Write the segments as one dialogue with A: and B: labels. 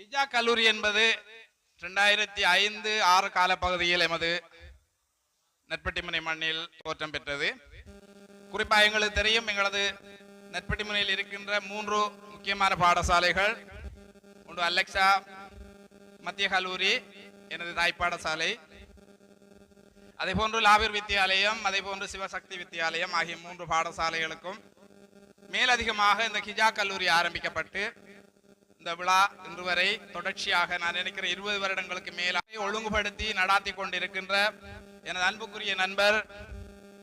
A: ஹிஜா கல்லூரி என்பது 2005-6 காலப்பகுதியில் எமது நெற்பட்டிமுனை மண்ணில் தோற்றம் பெற்றது. குறிப்பாக எங்களுக்கு தெரியும், எங்களது நெற்பட்டிமுனையில் இருக்கின்ற 3 முக்கியமான பாடசாலைகள். ஒன்று அலெக்சா மத்திய கல்லூரி, எனது தாய் பாடசாலை, அதே போன்று லாபீர் வித்தியாலயம், அதே போன்று சிவசக்தி வித்தியாலயம் ஆகிய 3 பாடசாலைகளுக்கும் மேலதிகமாக இந்த ஹிஜா கல்லூரி ஆரம்பிக்கப்பட்டு இந்த விழா இன்று வரை தொடர்ச்சியாக நான் நினைக்கிறேன் 20 வருடங்களுக்கு மேலாக ஒழுங்குபடுத்தி நடாத்தி கொண்டிருக்கின்ற எனது அன்புக்குரிய நண்பர்,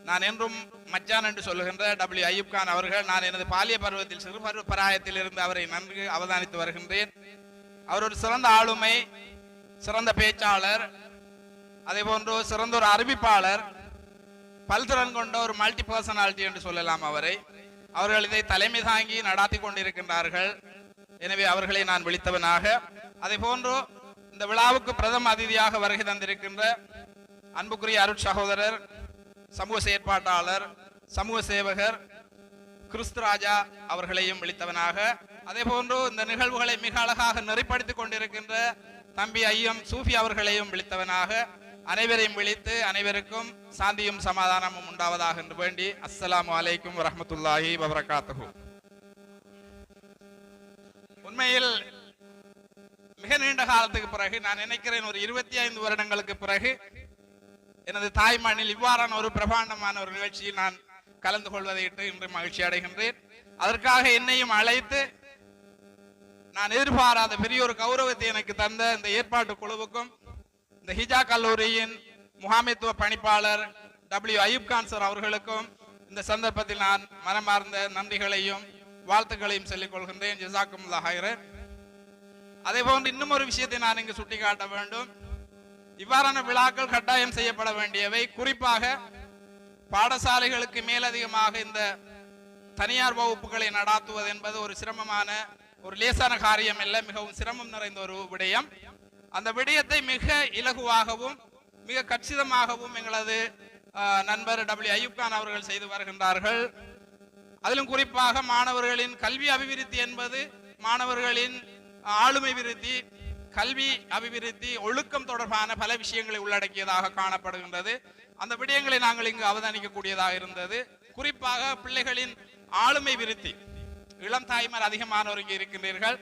A: நான் என்றும் மச்சான் என்று சொல்லுகின்ற W. அய்யூப் கான் அவர்கள். நான் எனது பாலிய பருவத்தில் சிறுபருவ பராயத்தில் இருந்து அவரை நன்கு அவதானித்து வருகின்றேன். அவர் ஒரு சிறந்த ஆளுமை, சிறந்த பேச்சாளர், அதே போன்று சிறந்த ஒரு அறிவிப்பாளர், பல்திறன் கொண்ட ஒரு மல்டி பர்சனாலிட்டி என்று சொல்லலாம் அவரை. அவர்கள் இதை தலைமை தாங்கி நடாத்தி கொண்டிருக்கின்றார்கள். எனவே அவர்களை நான் விழித்தவனாக, அதே போன்று இந்த விழாவுக்கு பிரதம அதிதியாக வருகை தந்திருக்கின்ற அன்புக்குரிய அருட் சகோதரர், சமூக செயற்பாட்டாளர், சமூக சேவகர் கிறிஸ்துராஜா அவர்களையும் விழித்தவனாக, அதே போன்று இந்த நிகழ்வுகளை மிக அழகாக நெறிப்படுத்திக் கொண்டிருக்கின்ற தம்பி ஐயம் சூஃபி அவர்களையும் விழித்தவனாக, அனைவரையும் விழித்து அனைவருக்கும் சாந்தியும் சமாதானமும் உண்டாவதாக என்று வேண்டி, அஸ்ஸலாமு அலைக்கும் வரஹ்மத்துல்லாஹி வபரகாத்துஹு. உண்மையில் மிக நீண்ட காலத்துக்கு பிறகு, நான் நினைக்கிறேன் ஒரு 25 வருடங்களுக்கு பிறகு, எனது தாய் மண்ணில் இவ்வாறான ஒரு பிரபாண்டமான ஒரு நிகழ்ச்சியில் நான் கலந்து கொள்வதை இன்று மகிழ்ச்சி அடைகின்றேன். அதற்காக என்னையும் அழைத்து நான் எதிர்பாராத பெரிய ஒரு கௌரவத்தை எனக்கு தந்த இந்த ஏற்பாட்டு குழுவுக்கும், இந்த ஹிஜா கல்லூரியின் முகாமைத்துவ பணிப்பாளர் W. அய்யூப் கான் சார் அவர்களுக்கும் இந்த சந்தர்ப்பத்தில் நான் மனமார்ந்த நன்றிகளையும் வாழ்த்துக்களையும் சொல்லிக் கொள்கின்றேன். ஜஸாக்குமுல்லாஹ் ஹைரன். அதே போன்று இன்னும் ஒரு விஷயத்தை நான் இங்கு சுட்டிக்காட்ட வேண்டும். இவ்வாறான விழாக்கள் கட்டாயம் செய்யப்பட வேண்டியவை. குறிப்பாக பாடசாலைகளுக்கு மேலதிகமாக இந்த தனியார் வகுப்புகளை நடாத்துவது என்பது ஒரு சிரமமான, ஒரு லேசான காரியம் இல்லை, மிகவும் சிரமம் நிறைந்த ஒரு விடயம். அந்த விடயத்தை மிக இலகுவாகவும் மிக கச்சிதமாகவும் எங்களது நண்பர் W. அய்யூப் கான் அவர்கள் செய்து வருகின்றார்கள். அதிலும் குறிப்பாக மாணவர்களின் கல்வி அபிவிருத்தி என்பது மாணவர்களின் ஆளுமை விருத்தி, கல்வி அபிவிருத்தி, ஒழுக்கம் தொடர்பான பல விஷயங்களை உள்ளடக்கியதாக காணப்படுகின்றது. அந்த விடயங்களை நாங்கள் இங்கு அவதானிக்கக்கூடியதாக இருந்தது. குறிப்பாக பிள்ளைகளின் ஆளுமை விருத்தி, இளம் தாய்மார் அதிகமானோர் இங்கு இருக்கின்றீர்கள்.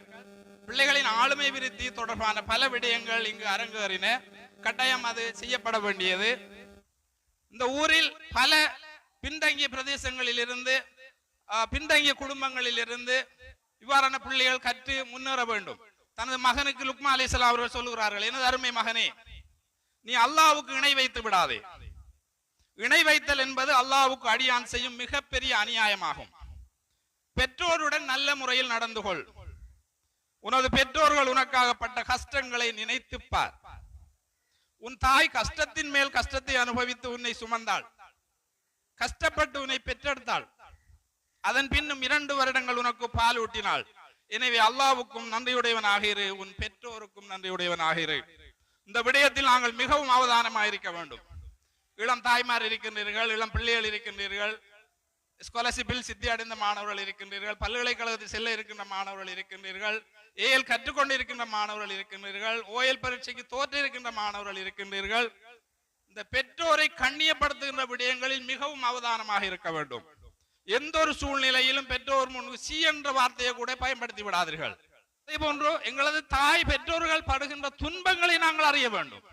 A: பிள்ளைகளின் ஆளுமை விருத்தி தொடர்பான பல விடயங்கள் இங்கு அரங்கேறின. கட்டாயம் அது செய்யப்பட வேண்டியது. இந்த ஊரில் பல பின்தங்கிய பிரதேசங்களில் இருந்து, பின்தங்கிய குடும்பங்களில் இருந்து இவ்வாறான பிள்ளைகள் கற்று முன்னேற வேண்டும். தனது மகனுக்கு லுக்மா அலைஹிஸ்ஸலாம் அவர்கள் சொல்லுகிறார்கள், எனது அருமை மகனே, நீ அல்லாஹ்வுக்கு இணை வைத்து விடாதே. இணை வைத்தல் என்பது அல்லாஹ்வுக்கு அடியான் செய்யும் மிகப்பெரிய அநியாயமாகும். பெற்றோருடன் நல்ல முறையில் நடந்து கொள். உனது பெற்றோர்கள் உனக்காக பட்ட கஷ்டங்களை நினைத்து பார். உன் தாய் கஷ்டத்தின் மேல் கஷ்டத்தை அனுபவித்து உன்னை சுமந்தாள், கஷ்டப்பட்டு உன்னை பெற்றெடுத்தாள். அதன் பின்னும் 2 வருடங்கள் உனக்கு பால் ஊட்டினாள். எனவே அல்லாஹ்வுக்கும் நன்றியுடையவனாக இரு, உன் பெற்றோருக்கும் நன்றியுடையவனாக இரு. இந்த விடயத்தில் நாங்கள் மிகவும் அவதானமாக இருக்க வேண்டும். இளம் தாய்மார் இருக்கின்றீர்கள், இளம் பிள்ளைகள் இருக்கின்றீர்கள், ஸ்காலர்ஷிப்பில் சித்தி அடைந்த மாணவர்கள் இருக்கின்றீர்கள், பல்கலைக்கழகத்தில் செல்ல இருக்கின்ற மாணவர்கள் இருக்கின்றீர்கள், ஏஎல் கற்றுக்கொண்டு இருக்கின்ற மாணவர்கள் இருக்கின்றீர்கள், OL பரீட்சைக்கு தோற்று இருக்கின்ற மாணவர்கள் இருக்கின்றீர்கள். இந்த பெற்றோரை கண்ணியப்படுத்துகின்ற விடயங்களில் மிகவும் அவதானமாக இருக்க வேண்டும். எந்த ஒரு சூழ்நிலையிலும் பெற்றோர் முன்பு சி என்ற வார்த்தையை கூட பயன்படுத்தி விடாதீர்கள். அதே போன்று எங்களது தாய் பெற்றோர்கள் படுகின்ற துன்பங்களை நாங்கள் அறிய வேண்டும்.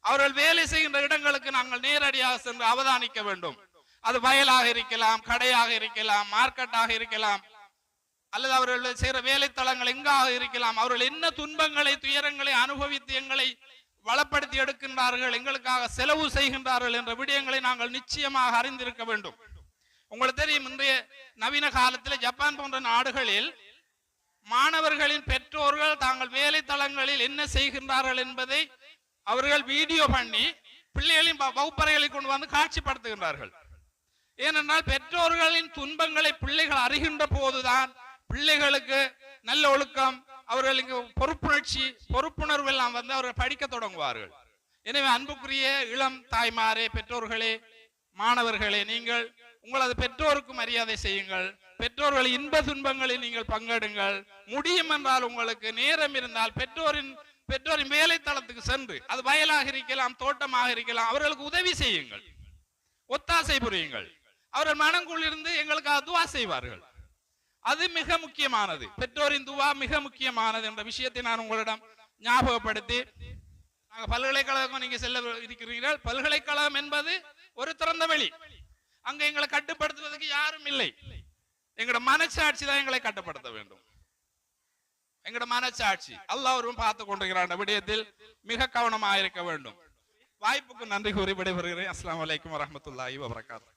A: அவர்கள் வேலை செய்கின்ற இடங்களுக்கு நாங்கள் நேரடியாக சென்று அவதானிக்க வேண்டும். அது வயலாக இருக்கலாம், கடையாக இருக்கலாம், மார்க்கெட்டாக இருக்கலாம், அல்லது அவர்கள் செய்கிற வேலை தளங்கள் எங்காக இருக்கலாம். அவர்கள் என்ன துன்பங்களை துயரங்களை அனுபவித்து எங்களை வளப்படுத்தி எடுக்கின்றார்கள், எங்களுக்காக செலவு செய்கின்றார்கள் என்ற விடயங்களை நாங்கள் நிச்சயமாக அறிந்திருக்க வேண்டும். உங்களுக்கு தெரியும், இன்றைய நவீன காலத்தில் ஜப்பான் போன்ற நாடுகளில் மாணவர்களின் பெற்றோர்கள் தாங்கள் வேலை தளங்களில் என்ன செய்கின்றார்கள் என்பதை அவர்கள் வீடியோ பண்ணி பிள்ளைகளின் வகுப்பறைகளை கொண்டு வந்து காட்சிப்படுத்துகின்றார்கள். ஏனென்றால் பெற்றோர்களின் துன்பங்களை பிள்ளைகள் அறிகின்ற போதுதான் பிள்ளைகளுக்கு நல்ல ஒழுக்கம், அவர்களுக்கு பொறுப்புணர்ச்சி, பொறுப்புணர்வு எல்லாம் வந்து அவர்கள் படிக்க தொடங்குவார்கள். எனவே அன்புக்குரிய இளம் தாய்மாரே, பெற்றோர்களே, மாணவர்களே, நீங்கள் உங்களது பெற்றோருக்கு மரியாதை செய்யுங்கள். பெற்றோர்கள் இன்ப துன்பங்களில் நீங்கள் பங்கெடுங்கள். முடியும் என்றால் உங்களுக்கு நேரம் இருந்தால் பெற்றோரின் வேலை தளத்துக்கு சென்று, அது வயலாக இருக்கலாம், தோட்டமாக இருக்கலாம், அவர்களுக்கு உதவி செய்யுங்கள், ஒத்தாசை புரியுங்கள். அவர்கள் மனங்குள்ளிருந்து எங்களுக்கு துவா செய்வார்கள். அது மிக முக்கியமானது. பெற்றோரின் துவா மிக முக்கியமானது என்ற விஷயத்தை நான் உங்களிடம் ஞாபகப்படுத்தி, பல்கலைக்கழகம் நீங்க செல்ல இருக்கிறீர்கள். பல்கலைக்கழகம் என்பது ஒரு திறந்த வெளி. அங்க எங்களை கட்டுப்படுத்துவதற்கு யாரும் இல்லை. எங்களோட மனச்சாட்சி தான் எங்களை கட்டுப்படுத்த வேண்டும். எங்களோட மனச்சாட்சி அல்லாஹ் ஒருவன் பார்த்து கொண்டிருக்கிறான் விடயத்தில் மிக கவனமாக இருக்க வேண்டும். வாய்ப்புக்கு நன்றி கூறி விடைபெறுகிறேன். அஸ்ஸலாமு அலைக்கும் வரஹ்மத்துல்லாஹி வபரகாத்துஹு.